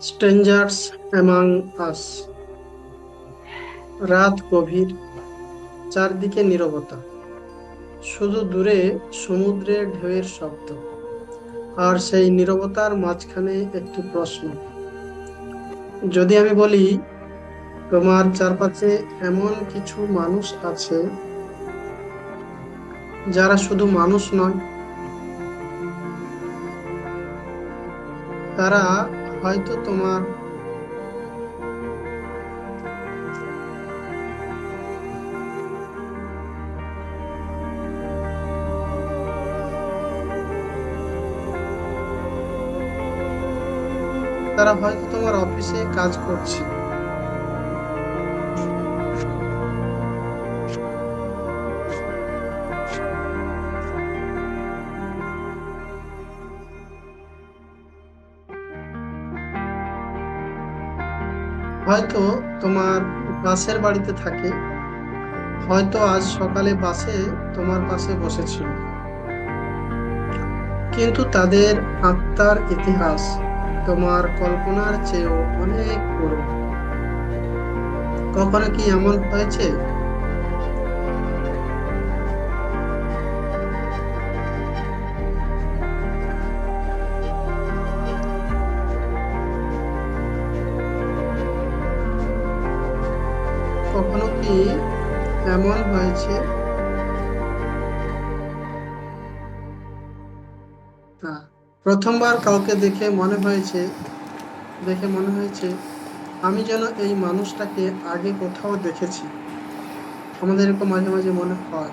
Strangers among আস। রাত গভীর, চারদিকে নীরবতা, শুধু দূরে সমুদ্রের ঢেউয়ের শব্দ। আর সেই নীরবতার মাঝখানে একটি প্রশ্ন। যদি আমি বলি তোমার চারপাশে এমন কিছু মানুষ আছে যারা শুধু মানুষ নয়, তারা হয়তো তোমার তারা হয়তো তোমার অফিসে কাজ করছে, হয়তো তোমার পাশের বাড়িতে থাকে, হয়তো আজ সকালে বাসে তোমার পাশে বসেছিল। কিন্তু তাদের আত্মার ইতিহাস তোমার কল্পনার চেয়েও অনেক পুরনো। কখনো কি এমন হয়েছে কখনো কি এমন হয়েছে না, প্রথমবার কাউকে দেখে মনে হয়েছে আমি যেন এই মানুষটাকে আগে কোথাও দেখেছি। আমাদের এরকম মাঝে মাঝে মনে হয়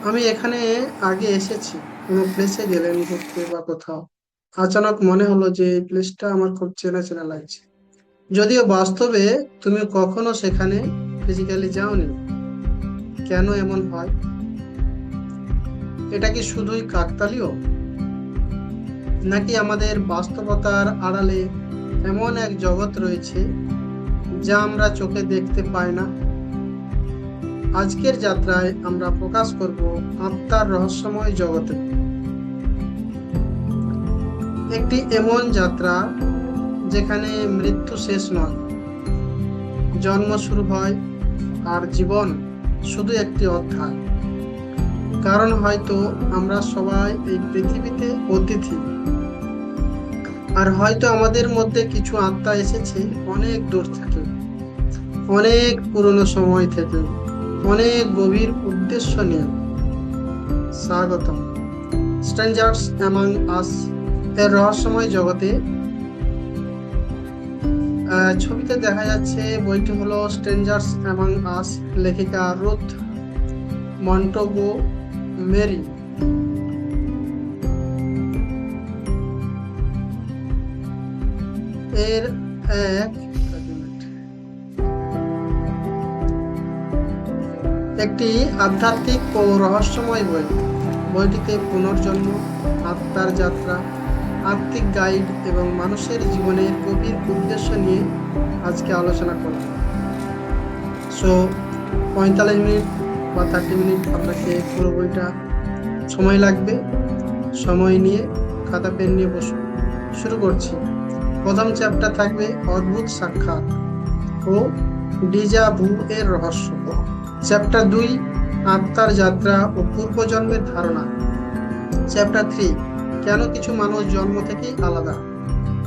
আমি এখানে আগে এসেছি। কোনো প্লেসে গেলেন ঘুরতে বা কোথাও, আচানক মনে হলো যে এই প্লেসটা আমার খুব চেনা চেনা লাগছে, যদিও বাস্তবে তুমি কখনো সেখানে ফিজিক্যালি যাওনি। কেন এমন হয়? এটা কি শুধুই কাকতালীয়, নাকি আমাদের বাস্তবতার আড়ালে এমন এক জগৎ রয়েছে যা আমরা চোখে দেখতে পাই না? আজকের যাত্রায় আমরা প্রকাশ করব আত্মার রহস্যময় জগতে, একটি এমন যাত্রা যেখানে মৃত্যু শেষ নয়, জন্ম শুরু হয়, আর জীবন শুধু একটি অধ্যায়। কারণ হয়তো আমরা সবাই এই পৃথিবীতে অতিথি, আর হয়তো আমাদের মধ্যে কিছু আত্মা এসেছে অনেক দূর থেকে, অনেক পুরনো সময় থেকে, অনেক গভীর উদ্দেশ্য নিয়ে। স্বাগতম স্ট্রেঞ্জার্স অ্যামাং আস এর রহস্যময় জগতে। ছবিতে দেখা যাচ্ছে বইটি হলো স্ট্রেঞ্জার্স অ্যামাং আস, লেখিকা রুথ মন্টেগো মেরি। এর এক একটি আধ্যাত্মিক ও রহস্যময় বই। বইটিতে পুনর্জন্ম, আত্মার যাত্রা, আত্মিক গাইড এবং মানুষের জীবনের গভীর উদ্দেশ্য নিয়ে আজকে আলোচনা করব। সো 45 মিনিট বা 30 মিনিট আপনাকে পুরো বইটা সময় লাগবে। সময় নিয়ে খাতা পেন নিয়ে বসুন। শুরু করছি। প্রথম চ্যাপ্টার থাকবে অদ্ভুত সাক্ষাৎ ও ডিজা ভু এর রহস্য। চ্যাপ্টার 2 আত্মার যাত্রা ও পূর্বজন্মের ধারণা। চ্যাপ্টার 3 কেন কিছু মানুষ জন্ম থেকেই আলাদা।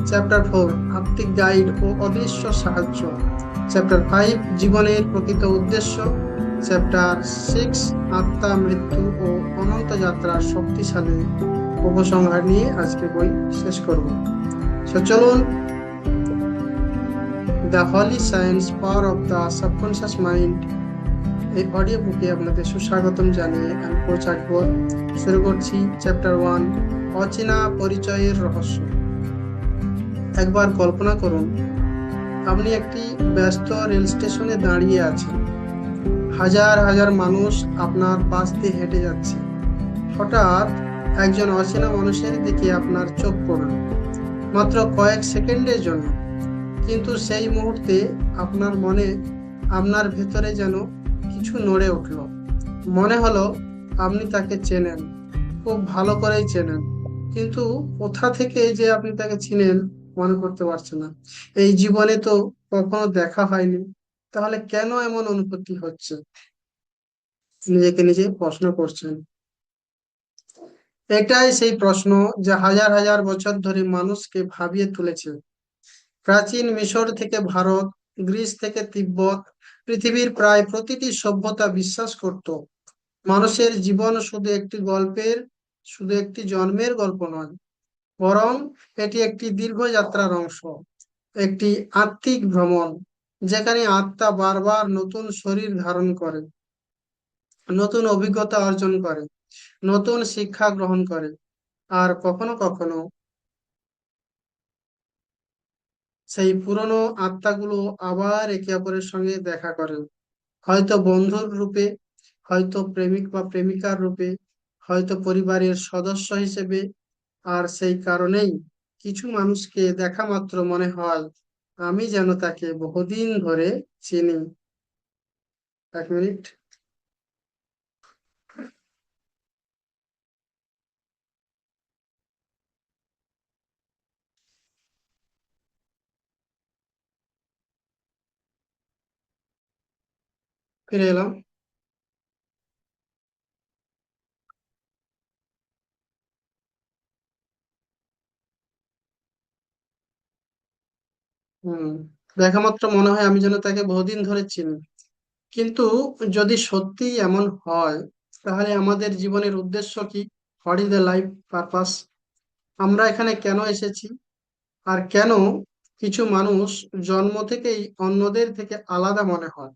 চ্যাপ্টার 4 আত্মিক গাইড ও অদৃশ্য সাহায্য। চ্যাপ্টার 5 জীবনের প্রকৃত উদ্দেশ্য। চ্যাপ্টার 6 আত্মা, মৃত্যু ও অনন্ত যাত্রার শক্তিশালী উপসংহার নিয়ে আজকে বই শেষ করব। সো চলুন, the Holi science power of the subconscious mind এই অডিও বুকে আপনাদের সুস্বাগতম জানিয়ে আমি কোচ আকবর শুরু করছি। চ্যাপ্টার 1 অচেনা পরিচয়ের রহস্য। একবার কল্পনা করুন, আপনি একটি ব্যস্ত রেল স্টেশনে দাঁড়িয়ে আছেন। হাজার হাজার মানুষ আপনার পাশ দিয়ে হেঁটে যাচ্ছে। হঠাৎ একজন অচেনা মানুষের দিকে আপনার চোখ পড়ল, মাত্র কয়েক সেকেন্ডের জন্য। কিন্তু সেই মুহূর্তে আপনার ভেতরে যেন কিছু নড়ে উঠল। মনে হলো আপনি তাকে চেনেন, খুব ভালো করেই চেনেন, কিন্তু কোথা থেকে যে আপনি তাকে চিনেন মনে করতে পারছেন না। এই জীবনে তো কখনো দেখা হয়নি, তাহলে কেন এমন অনুভূতি হচ্ছে? নিজেকে নিজে প্রশ্ন করছেন। এটাই সেই প্রশ্ন যা হাজার হাজার বছর ধরে মানুষকে ভাবিয়ে তুলেছে। প্রাচীন মিশর থেকে ভারত, গ্রিস থেকে তিব্বত, পৃথিবীর প্রায় প্রতিটি সভ্যতা বিশ্বাস করত মানুষের জীবন শুধু একটি জন্মের গল্প নয়, বরং এটি একটি দীর্ঘ যাত্রার অংশ, একটি আত্মিক ভ্রমণ, যেখানে আত্মা বারবার নতুন শরীর ধারণ করে, নতুন অভিজ্ঞতা অর্জন করে, নতুন শিক্ষা গ্রহণ করে, আর কখনো কখনো সেই পুরনো আত্মাগুলো আবার একে অপরের সঙ্গে দেখা করে, হয়তো বন্ধুর রূপে, হয়তো প্রেমিক বা প্রেমিকার রূপে, হয়তো পরিবারের সদস্য হিসেবে। আর সেই কারণেই কিছু মানুষকে দেখা মাত্র মনে হয় আমি যেন তাকে বহুদিন ধরে চিনি। 1 মিনিট। ফিরে এলাম। হম। দেখা মাত্র মনে হয় আমি যেন তাকে বহুদিন ধরে চিনি। কিন্তু যদি সত্যি এমন হয়, তাহলে আমাদের জীবনের উদ্দেশ্য কি? What is the life purpose? আমরা এখানে কেন এসেছি? আর কেন কিছু মানুষ জন্ম থেকেই অন্যদের থেকে আলাদা মনে হয়?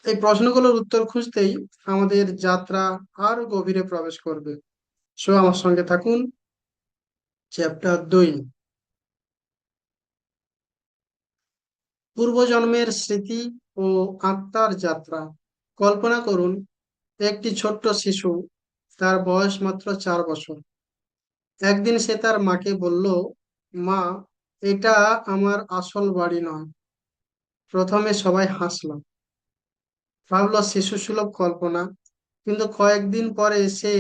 এই প্রশ্নগুলোর উত্তর খুঁজতেই আমাদের যাত্রা আরো গভীরে প্রবেশ করবে। আমার সঙ্গে থাকুন। চ্যাপ্টার 2, পূর্বজন্মের স্মৃতি ও আত্মার যাত্রা। কল্পনা করুন, একটি ছোট্ট শিশু, তার বয়স মাত্র 4 বছর। একদিন সে তার মাকে বলল, মা, এটা আমার আসল বাড়ি নয়। প্রথমে সবাই হাসল, ভাবলো শিশু সুলভ কল্পনা। কিন্তু কয়েকদিন পরে সে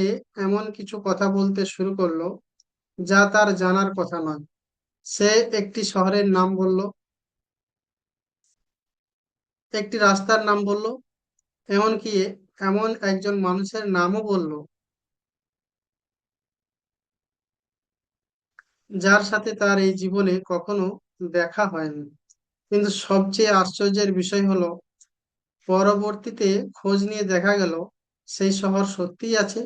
এমন কিছু কথা বলতে শুরু করলো যা তার জানার কথা নয়। সে একটি শহরের নাম বলল, একটি রাস্তার নাম বলল, এমনকি এমন একজন মানুষের নামও বলল যার সাথে তার এই জীবনে কখনো দেখা হয়নি। কিন্তু সবচেয়ে আশ্চর্যের বিষয় হলো, পরবর্তীতে খোঁজ নিয়ে দেখা গেল সেই শহর সত্যিই আছে,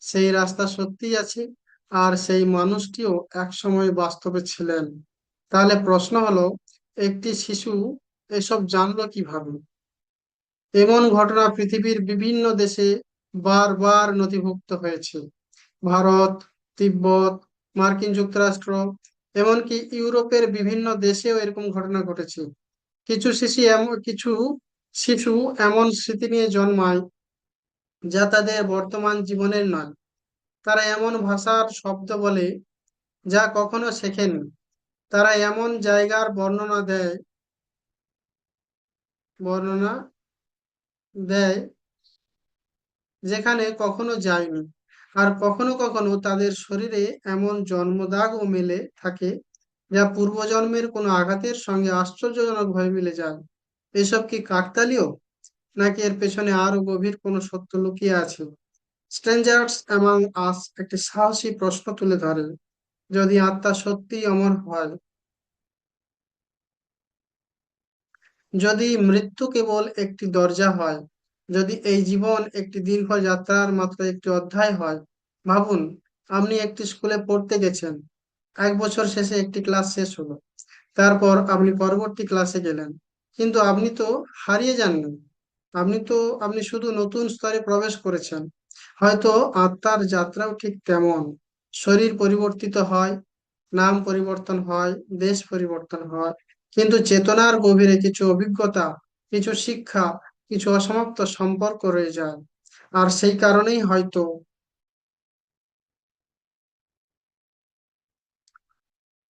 সেই রাস্তা সত্যিই আছে, আর সেই মানুষটিও একসময় বাস্তবে ছিলেন। তাহলে প্রশ্ন হলো, একটি শিশু এসব জানলো কিভাবে? এমন ঘটনা পৃথিবীর বিভিন্ন দেশে বারবার নথিভুক্ত হয়েছে। ভারত, তিব্বত, মার্কিন যুক্তরাষ্ট্র, এমনকি ইউরোপের বিভিন্ন দেশেও এরকম ঘটনা ঘটেছে। কিছু শিশু এমন স্মৃতি নিয়ে জন্মায় যা তাদের বর্তমান জীবনের নয়। তারা এমন ভাষার শব্দ বলে যা কখনো শেখেনি। তারা এমন জায়গার বর্ণনা দেয় যেখানে কখনো যায়নি। আর কখনো কখনো তাদের শরীরে এমন জন্মদাগও মেলে থাকে যা পূর্বজন্মের কোনো আঘাতের সঙ্গে আশ্চর্যজনকভাবে মিলে যায়। এসব কি কাকতালীয়, নাকি এর পেছনে আরো গভীর কোনো সত্য লুকিয়ে আছে? স্ট্রেঞ্জার্স অ্যামং আস একটি সাহসী প্রশ্ন তুলে ধরে। যদি আত্মা সত্যিই অমর হয়, যদি মৃত্যু কেবল একটি দরজা হয়, যদি এই জীবন একটি দীর্ঘ যাত্রার মাত্র একটি অধ্যায় হয়, ভাবুন, আপনি একটি স্কুলে পড়তে গেছেন, 1 বছর শেষে একটি ক্লাস শেষ হলো, তারপর আপনি পরবর্তী ক্লাসে গেলেন, কিন্তু আপনি তো হারিয়ে যাননি। আপনি শুধু নতুন স্তরে প্রবেশ করেছেন। হয়তো আত্মার যাত্রাও ঠিক তেমন। শরীর পরিবর্তিত হয়, নাম পরিবর্তন হয়, দেশ পরিবর্তন হয়, কিন্তু চেতনার গভীরে কিছু অভিজ্ঞতা, কিছু শিক্ষা, কিছু অসমাপ্ত সম্পর্ক রয়ে যায়। আর সেই কারণেই হয়তো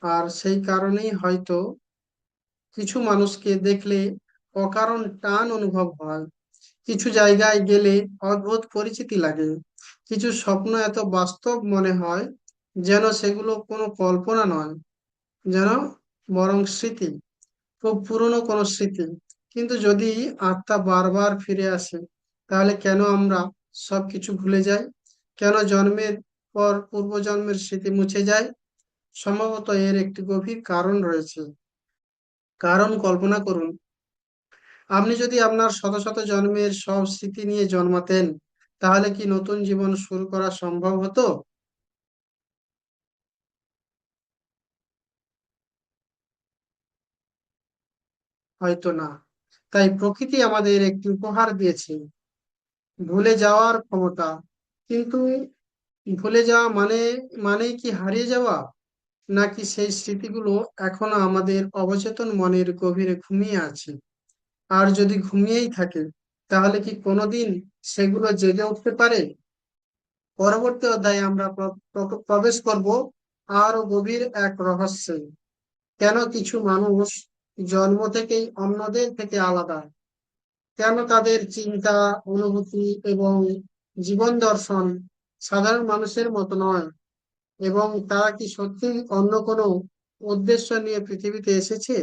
আর সেই কারণেই হয়তো কিছু মানুষকে দেখলে অকারণ টান অনুভব হয়, কিছু জায়গায় গেলে অদ্ভুত পরিচিতি লাগে, কিছু স্বপ্ন এত বাস্তব মনে হয় যেন সেগুলো কোনো কল্পনা নয়, যেন বরং স্মৃতি, খুব পুরনো কোনো স্মৃতি। কিন্তু যদি আত্মা বারবার ফিরে আসে, তাহলে কেন আমরা সবকিছু ভুলে যাই? কেন জন্মের পর পূর্বজন্মের স্মৃতি মুছে যায়? সম্ভবত এর একটি গভীর কারণ রয়েছে। কারণ কল্পনা করুন, আপনি যদি আপনার শত শত জন্মের সব স্মৃতি নিয়ে জন্মাতেন, তাহলে কি নতুন জীবন শুরু করা সম্ভব হতো? হয়তো না। তাই প্রকৃতি আমাদের একটি উপহার দিয়েছে, ভুলে যাওয়ার ক্ষমতা। কিন্তু ভুলে যাওয়া মানেই কি হারিয়ে যাওয়া? নাকি সেই স্মৃতিগুলো এখনো আমাদের অবচেতন মনের গভীরে ঘুমিয়ে আছে? আর যদি ঘুমিয়েই থাকে, তাহলে কি কোনোদিন সেগুলো জেগে উঠতে পারে? পরবর্তী অধ্যায়ে আমরা প্রবেশ করব আরো গভীর এক রহস্যে। কেন কিছু মানুষ জন্ম থেকেই অন্যদের থেকে আলাদা? কেন তাদের চিন্তা, অনুভূতি এবং জীবন দর্শন সাধারণ মানুষের মতো নয়? এবং তারা কি সত্যি অন্য কোনো উদ্দেশ্য নিয়ে পৃথিবীতে এসেছে?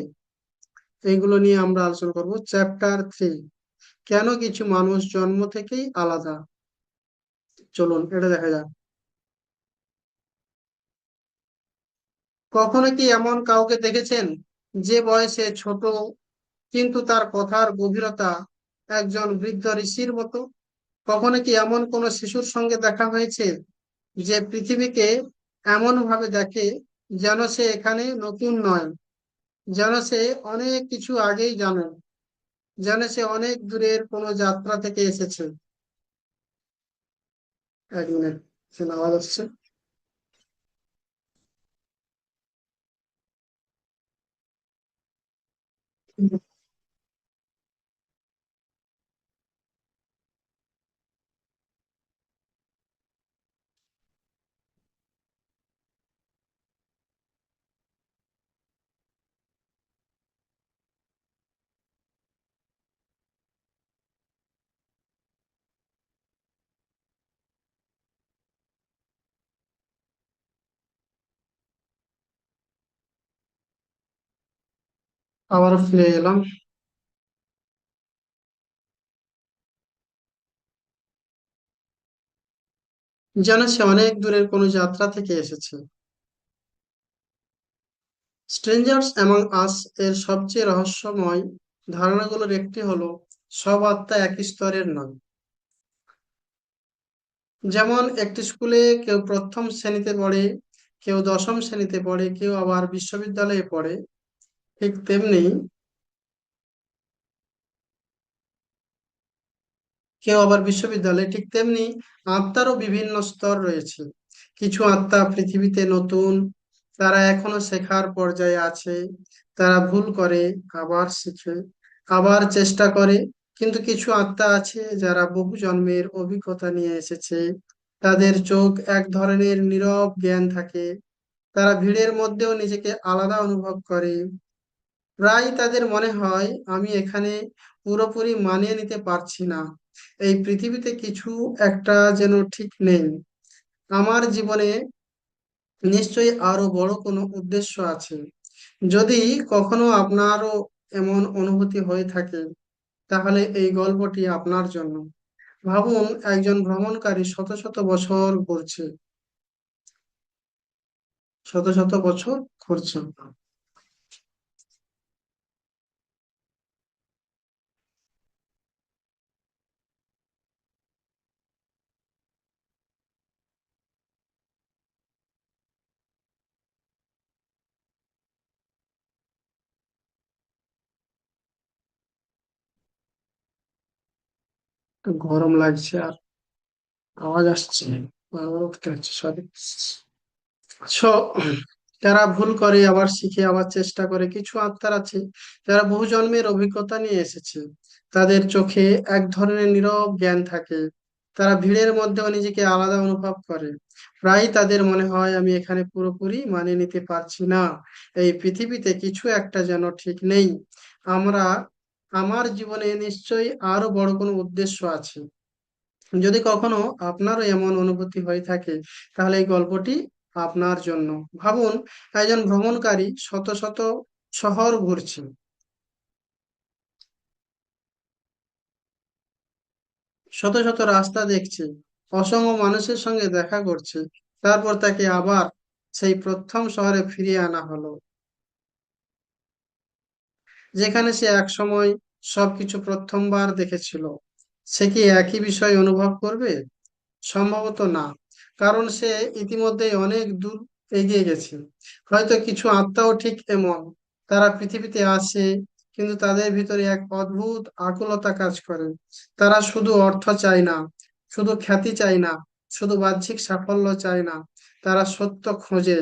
এইগুলো নিয়ে আমরা আলোচনা করব। চ্যাপ্টার 3, কেন কিছু মানুষ জন্ম থেকেই আলাদা। চলুন এটা দেখা যাক। কখনো কি এমন কাউকে দেখেছেন যে বয়সে ছোট, কিন্তু তার কথার গভীরতা একজন বৃদ্ধ ঋষির মতো? কখনো কি এমন কোনো শিশুর সঙ্গে দেখা হয়েছে যে পৃথিবীকে এমন ভাবে দেখে যেন সে এখানে নতুন নয়, যেন সে অনেক কিছু আগেই জানে, যেন সে অনেক দূরের কোনো যাত্রা থেকে এসেছে? 1 মিনিট, শোনা আওয়াজ আসছে। আবার ফিরে এলাম। যেন সে অনেক দূরের কোনো যাত্রা থেকে এসেছে। স্ট্রেঞ্জার্স অ্যামং আস এর সবচেয়ে রহস্যময় ধারণাগুলোর একটি হলো, সব আত্মা একই স্তরের নয়। যেমন একটি স্কুলে কেউ প্রথম শ্রেণীতে পড়ে, কেউ দশম শ্রেণীতে পড়ে, কেউ আবার বিশ্ববিদ্যালয়ে পড়ে, ঠিক তেমনি ঠিক তেমনি আত্মারও বিভিন্ন স্তর রয়েছে। কিছু আত্মা পৃথিবীতে নতুন, তারা এখনো শেখার পর্যায়ে আছে, তারা ভুল করে, আবার শিখে, আবার চেষ্টা করে। কিন্তু কিছু আত্মা আছে যারা বহু জন্মের অভিজ্ঞতা নিয়ে এসেছে, তাদের চোখ এক ধরনের নীরব জ্ঞান থাকে, তারা ভিড়ের মধ্যেও নিজেকে আলাদা অনুভব করে। প্রায় তাদের মনে হয়, আমি এখানে পুরোপুরি মানিয়ে নিতে পারছি না, এই পৃথিবীতে কিছু একটা যেন ঠিক নেই, আমার জীবনে নিশ্চয়ই আরো বড় কোনো উদ্দেশ্য আছে। যদি কখনো আপনারও এমন অনুভূতি হয়ে থাকে, তাহলে এই গল্পটি আপনার জন্য। ভাবুন, একজন ভ্রমণকারী শত শত বছর ঘুরছে, শত শত বছর ঘুরছে। একটু গরম লাগছে আর আওয়াজ আসছে, সরি। সো যারা ভুল করে আবার শিখে আবার চেষ্টা করে, কিছু আত্মার আছে যারা বহু জন্মের অভিজ্ঞতা নিয়ে এসেছে, তাদের চোখে এক ধরনের নীরব জ্ঞান থাকে, তারা ভিড়ের মধ্যেও নিজেকে আলাদা অনুভব করে। প্রায় তাদের মনে হয়, আমি এখানে পুরোপুরি মানিয়ে নিতে পারছি না, এই পৃথিবীতে কিছু একটা যেন ঠিক নেই। আমরা আমার জীবনে নিশ্চয়ই আরো বড় কোনো উদ্দেশ্য আছে। যদি কখনো আপনারও এমন অনুভূতি হয়ে থাকে, তাহলে এই গল্পটি আপনার জন্য। ভাবুন, একজন ভ্রমণকারী শত শত শহর ঘুরছে, শত শত রাস্তা দেখছে, অসংখ্য মানুষের সঙ্গে দেখা করছে। তারপর তাকে আবার সেই প্রথম শহরে ফিরিয়ে আনা হলো, যেখানে সে একসময় সবকিছু প্রথমবার দেখেছিল। সে কি একই বিষয় অনুভব করবে? সম্ভবত না, কারণ সে ইতিমধ্যেই অনেক দূর এগিয়ে গেছে। হয়তো কিছু আত্মাও ঠিক এমন। তারা পৃথিবীতে আসে, কিন্তু তাদের ভিতরে এক অদ্ভুত আকুলতা কাজ করে। তারা শুধু অর্থ চায় না, শুধু খ্যাতি চায় না, শুধু বাহ্যিক সাফল্য চায় না। তারা সত্য খোঁজে,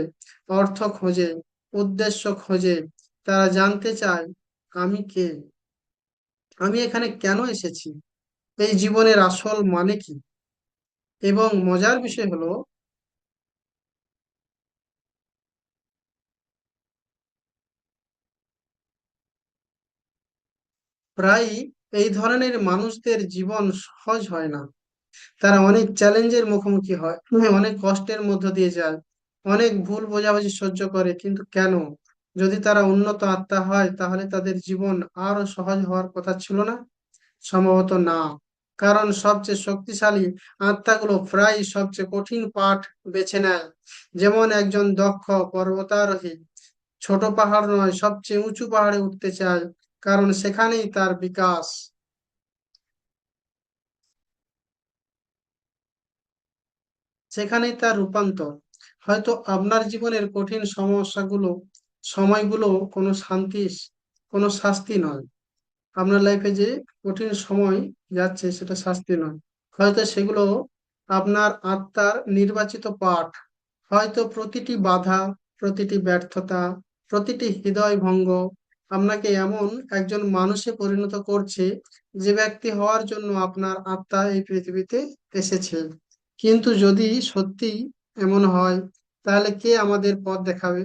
অর্থ খোঁজে, উদ্দেশ্য খোঁজে। তারা জানতে চায়, আমি কে? আমি এখানে কেন এসেছি? এই জীবনের আসল মানে কি? এবং মজার বিষয় হলো, প্রায়ই এই ধরনের মানুষদের জীবন সহজ হয় না। তারা অনেক চ্যালেঞ্জের মুখোমুখি হয়, অনেক কষ্টের মধ্য দিয়ে যায়, অনেক ভুল বোঝাবুঝি সহ্য করে। কিন্তু কেন? যদি তারা উন্নত আত্মা হয়, তাহলে তাদের জীবন আরো সহজ হওয়ার কথা ছিল না? সম্ভবত না, কারণ সবচেয়ে শক্তিশালী আত্মাগুলো প্রায় সবচেয়ে কঠিন পাঠ বেছে নেয়। যেমন একজন দক্ষ পর্বতারোহী ছোট পাহাড় নয়, সবচেয়ে উঁচু পাহাড়ে উঠতে চায়, কারণ সেখানেই তার বিকাশ, সেখানেই তার রূপান্তর। হয়তো আপনার জীবনের কঠিন সময়গুলো কোনো কোনো শাস্তি নয়। আপনার লাইফে যে কঠিন সময় যাচ্ছে, সেটা শাস্তি নয়। হয়তো সেগুলো আপনার আত্মার নির্বাচিত পাঠ। হয়তো প্রতিটি বাধা, প্রতিটি ব্যর্থতা, প্রতিটি হৃদয় ভঙ্গ আপনাকে এমন একজন মানুষে পরিণত করছে, যে ব্যক্তি হওয়ার জন্য আপনার আত্মা এই পৃথিবীতে এসেছে। কিন্তু যদি সত্যি এমন হয়, তাহলে কে আমাদের পথ দেখাবে?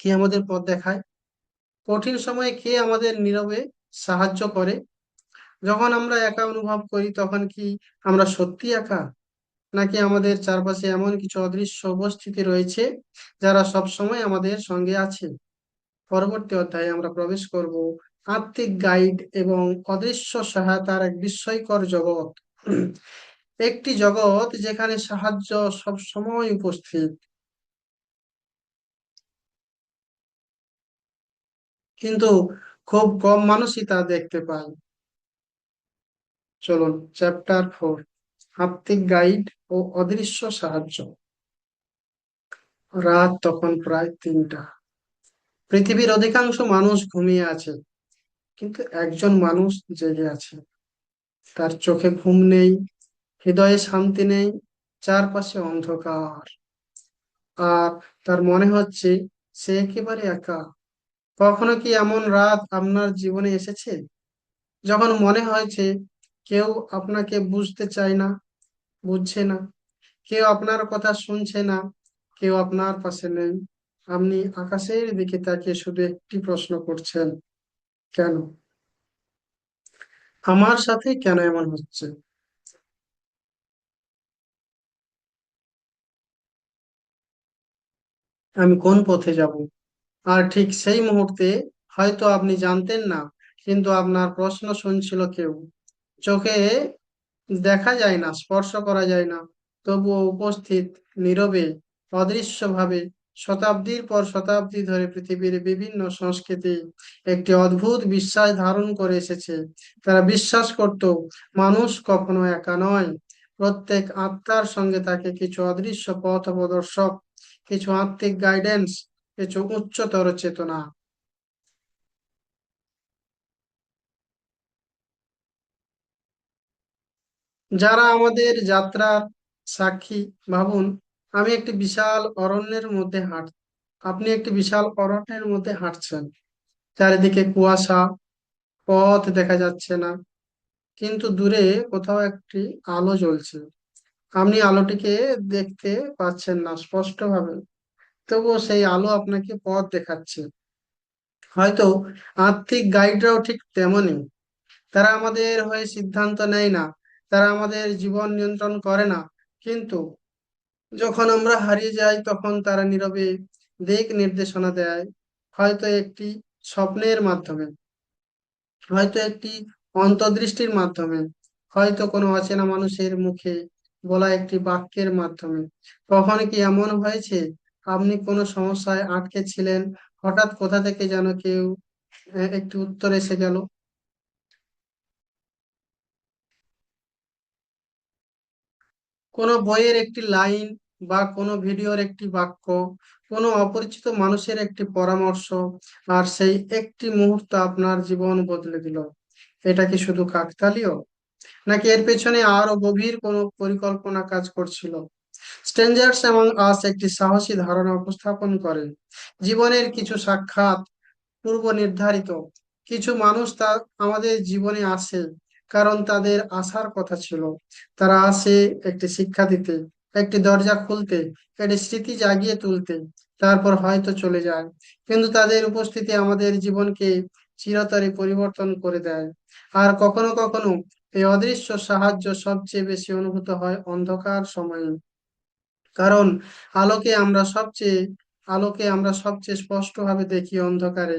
কে আমাদের পথ দেখায়? কঠিন সময়ে কে আমাদের নীরবে সাহায্য করে? যখন আমরা একা অনুভব করি, তখন কি আমরা সত্যি একা, নাকি আমাদের চারপাশে এমন কিছু অদৃশ্য উপস্থিতি রয়েছে, যারা সব সময় আমাদের সঙ্গে আছে? পরবর্তী অধ্যায়ে আমরা প্রবেশ করব আত্মিক গাইড এবং অদৃশ্য সহায়তার এক বিস্ময়কর জগৎ। একটি জগৎ যেখানে সাহায্য সব সময় উপস্থিত, কিন্তু খুব কম মানুষই তা দেখতে পায়। চলুন, চ্যাপ্টার 4, আত্মিক গাইড ও অদৃশ্য সাহায্য। রাত তখন প্রায় 3টা। পৃথিবীর অধিকাংশ মানুষ ঘুমিয়ে আছে, কিন্তু একজন মানুষ জেগে আছে। তার চোখে ঘুম নেই, হৃদয়ে শান্তি নেই, চারপাশে অন্ধকার। আর তার মনে হচ্ছে সে একেবারে একা। কখনো কি এমন রাত আপনার জীবনে এসেছে, যখন মনে হয়েছে কেউ আপনাকে বুঝতে চায় না, বুঝছে না, কেউ আপনার কথা শুনছে না, কেউ আপনার পাশে নেই? আপনি আকাশের দিকে তাকিয়ে শুধু একটি প্রশ্ন করছেন, কেন? আমার সাথে কেন এমন হচ্ছে? আমি কোন পথে যাব? আর ঠিক সেই মুহূর্তে, হয়তো আপনি জানতেন না, কিন্তু আপনার প্রশ্ন শুনছিল কেউ। চোখে দেখা যায় না, স্পর্শ করা যায় না, তবুও উপস্থিত, নীরবে, অদৃশ্যভাবে। শতাব্দীর পর শতাব্দী ধরে পৃথিবীর বিভিন্ন সংস্কৃতি একটি অদ্ভুত বিশ্বাস ধারণ করে এসেছে। তারা বিশ্বাস করত, মানুষ কখনো একা নয়। প্রত্যেক আত্মার সঙ্গে থাকে কিছু অদৃশ্য পথ প্রদর্শক, কিছু আত্মিক গাইডেন্স, কিছু উচ্চতর চেতনা, যারা আমাদের যাত্রার সাক্ষী। ভাবুন, আমি একটি বিশাল অরণ্যের মধ্যে আপনি একটি বিশাল অরণ্যের মধ্যে হাঁটছেন। চারিদিকে কুয়াশা, পথ দেখা যাচ্ছে না, কিন্তু দূরে কোথাও একটি আলো জ্বলছে। আপনি আলোটিকে দেখতে পাচ্ছেন না স্পষ্টভাবে, তবুও সেই আলো আপনাকে পথ দেখাচ্ছে। হয়তো আর্থিক গাইডরাও ঠিক তেমনই। তারা আমাদের হয়ে সিদ্ধান্ত নেয় না, তারা আমাদের জীবন নিয়ন্ত্রণ করে না, কিন্তু যখন আমরা হারিয়ে যাই তখন তারা নীরবে দিক নির্দেশনা দেয়। হয়তো একটি স্বপ্নের মাধ্যমে, হয়তো একটি অন্তর্দৃষ্টির মাধ্যমে, হয়তো কোনো অচেনা মানুষের মুখে বলা একটি বাক্যের মাধ্যমে। কখনো কি এমন হয়েছে আপনি কোনো সমস্যায় আটকে ছিলেন, হঠাৎ কোথা থেকে যেন কেউ একটি উত্তর এসে গেল? কোনো বইয়ের একটি লাইন, বা কোনো ভিডিওর একটি বাক্য, কোনো অপরিচিত মানুষের একটি পরামর্শ, আর সেই একটি মুহূর্ত আপনার জীবন বদলে দিল। এটা কি শুধু কাকতালীয়, নাকি এর পেছনে আরো গভীর কোনো পরিকল্পনা কাজ করছিল? স্ট্রেঞ্জার্স এবং আস একটি সাহসী ধারণা উপস্থাপন করে। জীবনের কিছু সাক্ষাৎ পূর্ব নির্ধারিত। কিছু মানুষ আমাদের জীবনে আসে কারণ তাদের আসার কথা ছিল। তারা আসে একটি শিক্ষা দিতে, একটি দরজা খুলতে, একটি স্মৃতি জাগিয়ে তুলতে, তারপর হয়তো চলে যায়। কিন্তু তাদের উপস্থিতি আমাদের জীবনকে চিরতরে পরিবর্তন করে দেয়। আর কখনো কখনো এই অদৃশ্য সাহায্য সবচেয়ে বেশি অনুভূত হয় অন্ধকার সময়ে। কারণ আলোকে আমরা সবচেয়ে আলোকে আমরা সবচেয়ে স্পষ্টভাবে দেখি অন্ধকারে।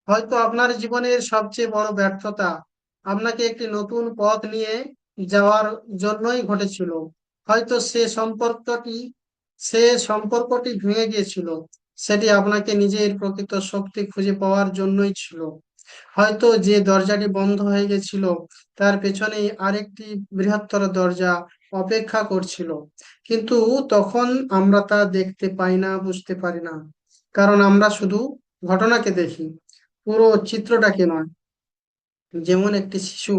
হয়তো আপনার জীবনের সবচেয়ে বড় ব্যর্থতা আপনাকে একটি নতুন পথ নিয়ে যাওয়ার জন্যই ঘটেছিল। হয়তো সে সম্পর্কটি ভেঙে গিয়েছিল, সেটি আপনাকে নিজের প্রকৃত শক্তি খুঁজে পাওয়ার জন্যই ছিল। হয়তো যে দরজাটি বন্ধ হয়ে গেছিল তার পেছনেই আরেকটি বৃহত্তর দরজা অপেক্ষা করছিল। কিন্তু তখন আমরা তা দেখতে পাই না, বুঝতে পারি না, কারণ আমরা শুধু ঘটনাকে দেখি, পুরো চিত্রটাকে নয়। যেমন একটি শিশু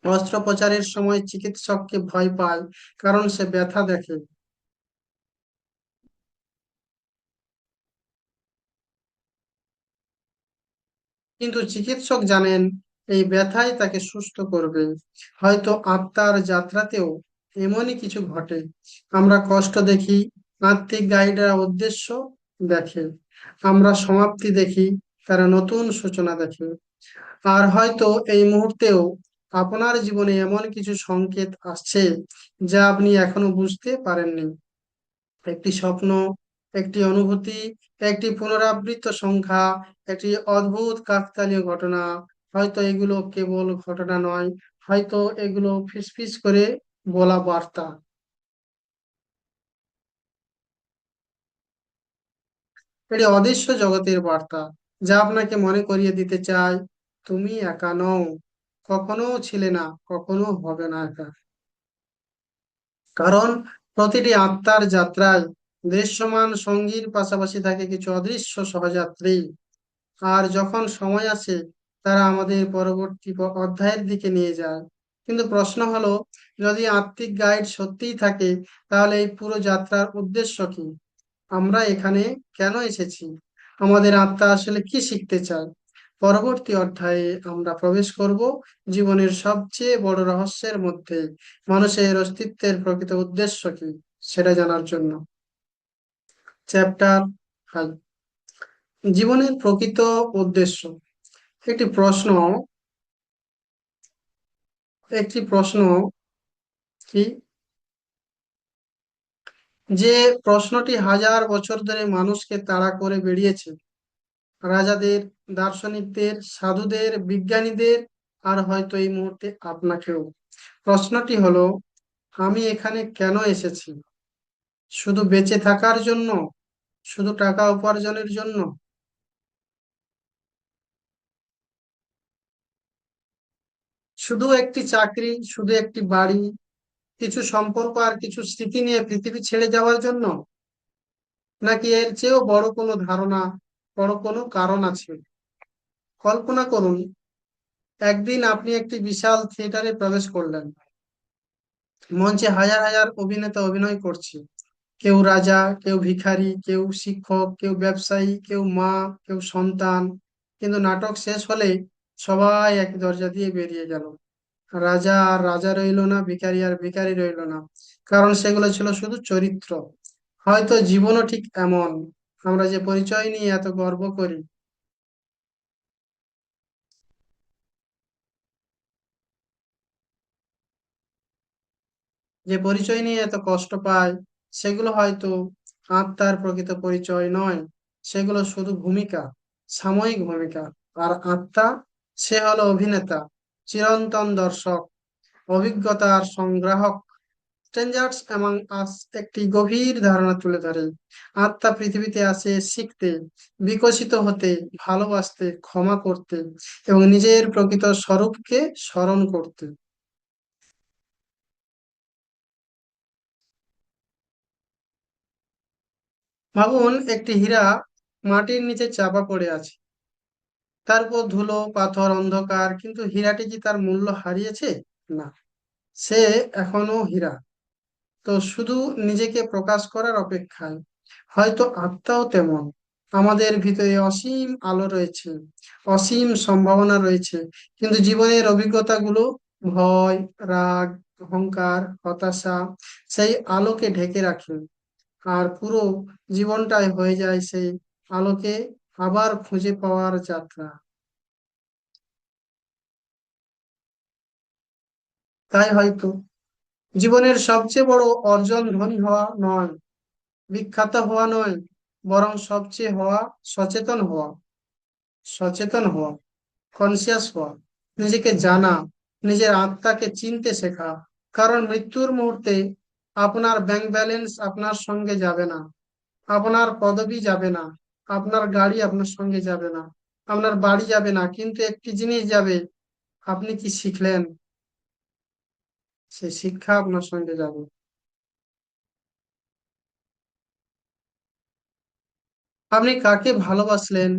অস্ত্রোপচারের সময় চিকিৎসককে ভয় পায় কারণ সে ব্যথা দেখে, কিন্তু চিকিৎসক জানেন এই ব্যথাই তাকে সুস্থ করবে। হয়তো আত্মার যাত্রাতেও এমনই কিছু ঘটে। আমরা কষ্ট দেখি, আত্মিক গাইডরা উদ্দেশ্য দেখে। আমরা সমাপ্তি দেখি, তারা নতুন সূচনা দেখে। আর হয়তো এই মুহূর্তেও আপনার জীবনে এমন কিছু সংকেত আসছে যা আপনি এখনো বুঝতে পারেননি। একটি স্বপ্ন, একটি অনুভূতি, একটি পুনরাবৃত্ত সংখ্যা, একটি অদ্ভুত কাকতালীয় ঘটনা। হয়তো এগুলো কেবল ঘটনা নয়, হয়তো এগুলো ফিসফিস করে বলা বার্তা। এটি অদৃশ্য জগতের বার্তা, যা আপনাকে মনে করিয়ে দিতে চায় তুমি একা নও, কখনো ছিলে না, কখনো হবে না একা। কারণ প্রতিটি আত্মার যাত্রায় দৃশ্যমান সঙ্গীর পাশাপাশি থাকে কিছু অদৃশ্য সহযাত্রী। আর যখন সময় আসে তারা আমাদের পরবর্তী অধ্যায়ের দিকে নিয়ে যায়। কিন্তু প্রশ্ন হলো, যদি আত্মিক গাইড সত্যিই থাকে, তাহলে এই পুরো যাত্রার উদ্দেশ্য কি? আমরা এখানে কেন এসেছি? আমাদের আত্মা আসলে কি শিখতে চায়? পরবর্তী অধ্যায়ে আমরা প্রবেশ করব জীবনের সবচেয়ে বড় রহস্যের মধ্যে, মানুষের অস্তিত্বের প্রকৃত উদ্দেশ্য কি সেটা জানার জন্য। চ্যাপ্টার 5, জীবনের প্রকৃত উদ্দেশ্য। একটি প্রশ্ন একটি প্রশ্ন কি, যে প্রশ্নটি হাজার বছর ধরে মানুষকে তাড়া করে বেরিয়েছে, রাজাদের, দার্শনিকদের, সাধুদের, বিজ্ঞানীদের, আর হয়তো এই মুহূর্তে আপনাকেও। প্রশ্নটি হলো, আমি এখানে কেন এসেছি? শুধু বেঁচে থাকার জন্য? শুধু টাকা উপার্জনের জন্য? শুধু একটি চাকরি, শুধু একটি বাড়ি, কিছু সম্পর্ক আর কিছু স্মৃতি নিয়ে পৃথিবী ছেড়ে যাওয়ার জন্য? নাকি এর চেয়েও বড় কোনো ধারণা, বড় কোনো কারণ আছে? কল্পনা করুন, একদিন আপনি একটি বিশাল থিয়েটারে প্রবেশ করলেন। মঞ্চে হাজার হাজার অভিনেতা অভিনয় করছে, কেউ রাজা, কেউ ভিখারি, কেউ শিক্ষক, কেউ ব্যবসায়ী, কেউ মা, কেউ সন্তান। কিন্তু নাটক শেষ হলে সবাই এক দরজা দিয়ে বেরিয়ে গেল। রাজা আর রাজা রইলো না, ভিখারি আর ভিখারি রইলো না। কারণ সেগুলো ছিল শুধু চরিত্র। হয়তো জীবনও ঠিক এমন। আমরা যে পরিচয় নিয়ে এত গর্ব করি, যে পরিচয় নিয়ে এত কষ্ট পাই, সেগুলো হয়তো আত্মার প্রকৃত পরিচয় নয়। সেগুলো শুধু ভূমিকা, সাময়িক ভূমিকা। আর আত্মা, সে হলো অভিনেতা, চিরন্তন দর্শক, অভিজ্ঞতার সংগ্রাহক। স্ট্রেঞ্জার্স অ্যামং আস একটি গভীর ধারণা তুলে ধরে। আত্মা পৃথিবীতে আসে শিখতে, বিকশিত হতে, ভালোবাসতে, ক্ষমা করতে এবং নিজের প্রকৃত স্বরূপকে স্মরণ করতে। ভাবুন, একটি হীরা মাটির নিচে চাপা পড়ে আছে। তার উপর ধুলো, পাথর, অন্ধকার, কিন্তু হীরাটি কি তার মূল্য হারিয়েছে? না, সে এখনো হীরা। তো শুধু নিজেকে প্রকাশ করার অপেক্ষায়। হয়তো আত্মাও তেমন। আমাদের ভিতরে অসীম আলো রয়েছে, অসীম সম্ভাবনা রয়েছে, কিন্তু জীবনের অভিজ্ঞতাগুলো, ভয়, রাগ, অহংকার, হতাশা, সেই আলোকে ঢেকে রাখে। আর পুরো জীবনটাই হয়ে যায় সেই আলোকে আবার খুঁজে পাওয়ার যাত্রা। তাই হয়তো জীবনের সবচেয়ে বড় অর্জন ধনী হওয়া নয়, বিখ্যাত হওয়া নয়, বরং সবচেয়ে হওয়া সচেতন হওয়া। সচেতন হওয়া, কনসিয়াস হওয়া, নিজেকে জানা, নিজের আত্মাকে চিনতে শেখা। কারণ মৃত্যুর মুহূর্তে আপনার ব্যাংক ব্যালেন্স আপনার সঙ্গে যাবে না, আপনার পদবি যাবে না, আপনার গাড়ি আপনার সঙ্গে যাবে না, আপনার বাড়ি যাবে না, কিন্তু একটি জিনিস যাবে: আপনি কি শিখলেন। সেই শিক্ষা আপনার সঙ্গে যাবে। আপনি কাকে ভালোবাসলেন,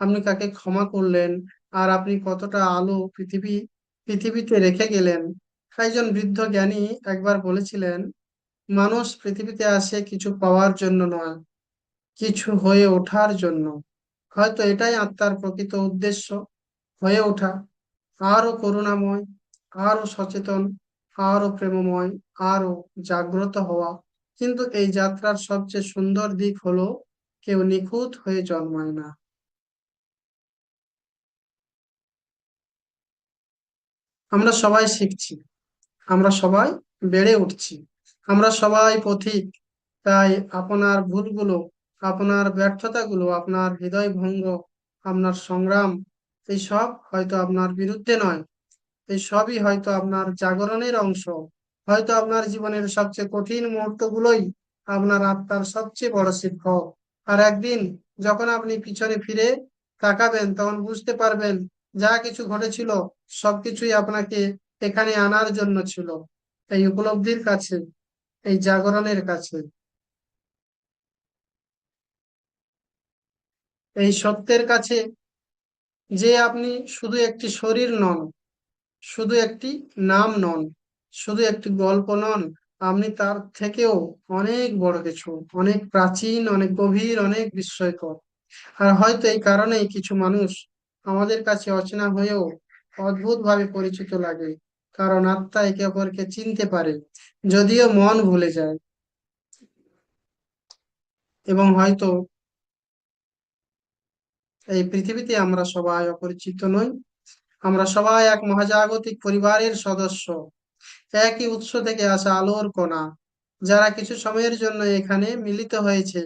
আপনি কাকে ক্ষমা করলেন, আর আপনি কতটা আলো পৃথিবীতে রেখে গেলেন। একজন বৃদ্ধ জ্ঞানী একবার বলেছিলেন, মানুষ পৃথিবীতে আসে কিছু পাওয়ার জন্য নয়, কিছু হয়ে ওঠার জন্য। হয়তো এটাই আত্মার প্রকৃত উদ্দেশ্য, হয়ে ওঠা, আরো করুণাময়, আরো সচেতন, আরো প্রেমময়, আরো জাগ্রত হওয়া। কিন্তু এই যাত্রার সবচেয়ে সুন্দর দিক হলো, কেউ নিখুঁত হয়ে জন্মায় না। আমরা সবাই শিখছি, আমরা সবাই বেড়ে উঠছি, আমরা সবাই পথিক। তাই আপনার ভুলগুলো, আপনার ব্যর্থতাগুলো, আপনার হৃদয় ভঙ্গ, আপনার সংগ্রাম, এই সব হয়তো আপনার বিরুদ্ধে নয়, এই সবই হয়তো আপনার জাগরণের অংশ। হয়তো আপনার জীবনের সবচেয়ে কঠিন মুহূর্তগুলোই আপনার আত্মার সবচেয়ে বড় শিক্ষক। আর একদিন যখন আপনি পিছনে ফিরে তাকাবেন, তখন বুঝতে পারবেন যা কিছু ঘটেছিল সবকিছুই আপনাকে এখানে আনার জন্য ছিল, এই উপলব্ধির কাছে, এই জাগরণের কাছে, এই সত্যের কাছে যে আপনি শুধু একটি শরীর নন, শুধু একটি নাম নন, শুধু একটি গল্প নন। আপনি তার থেকেও অনেক বড় কিছু, অনেক প্রাচীন, অনেক গভীর, অনেক বিস্ময়কর। আর হয়তো এই কারণেই কিছু মানুষ আমাদের কাছে অচেনা হয়েও অদ্ভুত ভাবে পরিচিত লাগে। কারণ আত্মা একে অপরকে চিনতে পারে, যদিও মন ভুলে যায়। এবং হয়তো এই পৃথিবীতে আমরা সবাই অপরিচিত নই, আমরা সবাই এক মহাজাগতিক পরিবারের সদস্য, একই উৎস থেকে আসা আলোর কণা, যারা কিছু সময়ের জন্য এখানে মিলিত হয়েছে,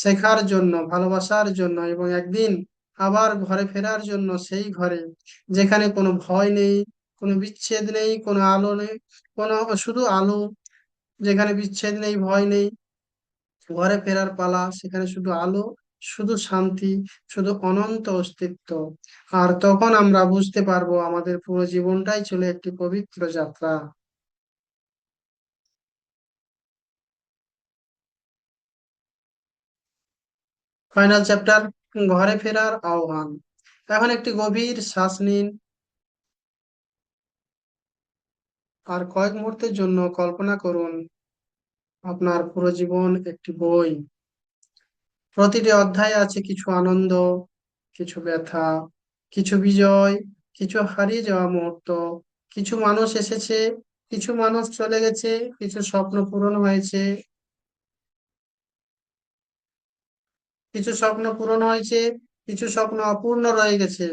শেখার জন্য, ভালোবাসার জন্য, এবং একদিন আবার ঘরে ফেরার জন্য, সেই ঘরে যেখানে কোনো ভয় নেই, কোনো বিচ্ছেদ নেই, কোনো আলো নেই, কোনো, শুধু আলো। যেখানে বিচ্ছেদ নেই, ভয় নেই, ঘরে ফেরার পালা, সেখানে শুধু আলো, শুধু শান্তি, শুধু অনন্ত অস্তিত্ব। আর তখন আমরা বুঝতে পারবো আমাদের পুরো জীবনটাই ছিল একটি পবিত্র যাত্রা। ফাইনাল চ্যাপ্টার, ঘরে ফেরার আহ্বান। এখন একটি গভীর শ্বাস নিন, আর কয়েক মুহূর্তের জন্য কল্পনা করুন আপনার পুরো জীবন একটি বই। প্রতিটি অধ্যায়ে আছে কিছু আনন্দ, কিছু ব্যথা, কিছু বিজয়, কিছু হারিয়ে যাওয়া মুহূর্ত। কিছু মানুষ এসেছে, কিছু মানুষ চলে গেছে, কিছু স্বপ্ন পূরণ হয়েছে, কিছু স্বপ্ন পূরণ হয়েছে, কিছু স্বপ্ন অপূর্ণ রয়ে গেছে।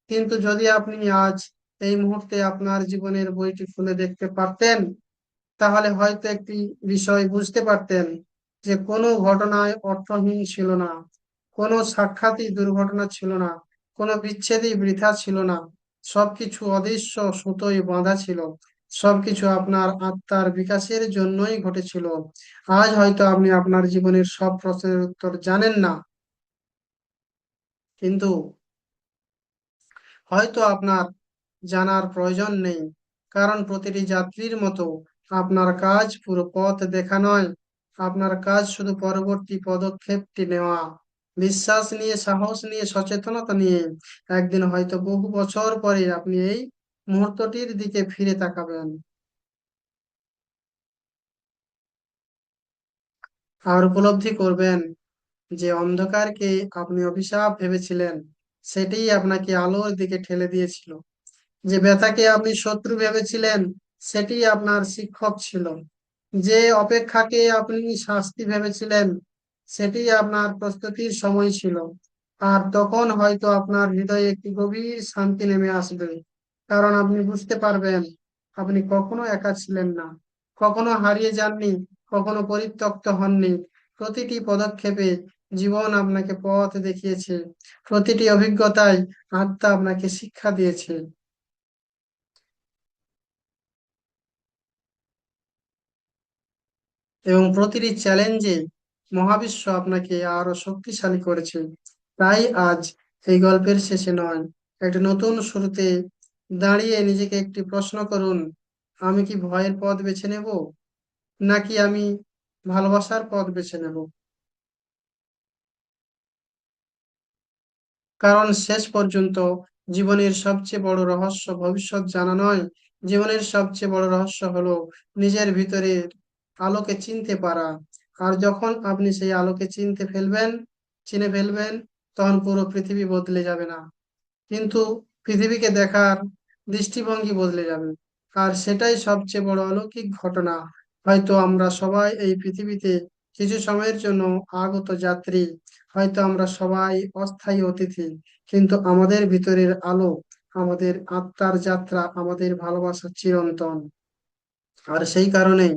কিন্তু যদি আপনি আজ এই মুহূর্তে আপনার জীবনের বইটি খুলে দেখতে পারতেন, তাহলে হয়তো একটি বিষয় বুঝতে পারতেন যে কোনো ঘটনায় অর্থহীন ছিল না, কোনো সাক্ষাৎই দুর্ঘটনা ছিল না, কোনো বিচ্ছেদই বৃথা ছিল না। সবকিছু অদৃশ্য সুতোয় বাঁধা ছিল, সবকিছু আপনার আত্মার বিকাশের জন্যই ঘটেছিল। আজ হয়তো আপনি আপনার জীবনের সব প্রশ্নের উত্তর জানেন না, কিন্তু হয়তো আপনার জানার প্রয়োজন নেই, কারণ প্রতিটি যাত্রীর মতো আপনার কাজ পুরো পথ দেখা নয়। আপনার কাজ শুধু পরবর্তী পদক্ষেপটি নেওয়া, বিশ্বাস নিয়ে, সাহস নিয়ে, সচেতনতা নিয়ে। একদিন হয়তো বহু বছর পরে আপনি এই মুহূর্তটির দিকে ফিরে তাকাবেন আর উপলব্ধি করবেন যে অন্ধকারকে আপনি অভিশাপ ভেবেছিলেন, সেটিই আপনাকে আলোর দিকে ঠেলে দিয়েছিল। যে ব্যথাকে আপনি শত্রু ভেবেছিলেন, সেটি আপনার শিক্ষক ছিল। যে অপেক্ষাকে আপনি শাস্তি ভেবেছিলেন, সেটি আপনার প্রস্তুতির সময় ছিল। আর তখন হয়তো আপনার হৃদয়ে একটি গভীর শান্তি নেমে আসবে, কারণ আপনি বুঝতে পারবেন আপনি কখনো একা ছিলেন না, কখনো হারিয়ে যাননি, কখনো পরিত্যক্ত হননি। প্রতিটি পদক্ষেপে জীবন আপনাকে পথ দেখিয়েছে, প্রতিটি অভিজ্ঞতায় আত্মা আপনাকে শিক্ষা দিয়েছে, এবং প্রতিটি চ্যালেঞ্জে মহাবিশ্ব আপনাকে আরো শক্তিশালী করেছে। তাই আজ এই গল্পের শেষে নয়, একটা নতুন শুরুতে দাঁড়িয়ে নিজেকে একটি প্রশ্ন করুন: আমি কি ভয়ের পথ বেছে নেব, নাকি আমি ভালোবাসার পথ বেছে নেব? কারণ শেষ পর্যন্ত জীবনের সবচেয়ে বড় রহস্য ভবিষ্যৎ জানা নয়, জীবনের সবচেয়ে বড় রহস্য হলো নিজের ভিতরের আলোকে চিনতে পারা। আর যখন আপনি সেই আলোকে চিনে ফেলবেন, তখন পুরো পৃথিবী বদলে যাবে না, কিন্তু পৃথিবীকে দেখার দৃষ্টিভঙ্গি বদলে যাবে। আর সেটাই সবচেয়ে বড় অলৌকিক ঘটনা। হয়তো আমরা সবাই এই পৃথিবীতে কিছু সময়ের জন্য আগত যাত্রী, হয়তো আমরা সবাই অস্থায়ী অতিথি, কিন্তু আমাদের ভিতরের আলো, আমাদের আত্মার যাত্রা, আমাদের ভালোবাসা চিরন্তন। আর সেই কারণেই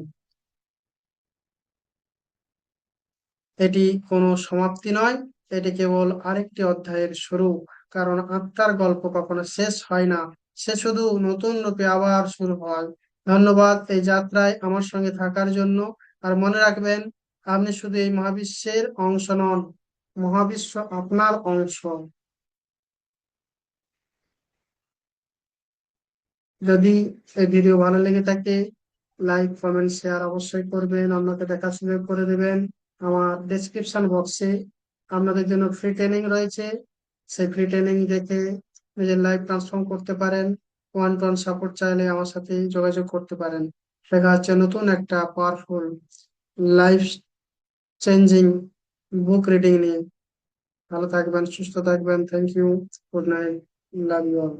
এটি কোনো সমাপ্তি নয়, এটি কেবল আরেকটি অধ্যায়ের শুরু। কারণ আত্মার গল্প কখনো শেষ হয় না, সে শুধু নতুন রূপে আবার শুরু হয়। ধন্যবাদ এই যাত্রায় আমার সঙ্গে থাকার জন্য। আর মনে রাখবেন, আপনি শুধু এই মহাবিশ্বের অংশ নন, মহাবিশ্ব আপনার অংশ। যদি এই ভিডিও ভালো লেগে থাকে, লাইক, কমেন্ট, শেয়ার অবশ্যই করবেন, আমাকে দেখার সুযোগ করে দেবেন। আমার ডেসক্রিপশন বক্সে আপনাদের জন্য ফ্রি ট্রেনিং রয়েছে, সেই ফ্রি ট্রেনিং দেখে নিজের লাইফ ট্রান্সফর্ম করতে পারেন। ওয়ান টু ওয়ান সাপোর্ট চাইলে আমার সাথে যোগাযোগ করতে পারেন। দেখা হচ্ছে নতুন একটা powerful life changing book reading নিয়ে। ভালো থাকবেন, সুস্থ থাকবেন। Thank you. Good night. Love you all.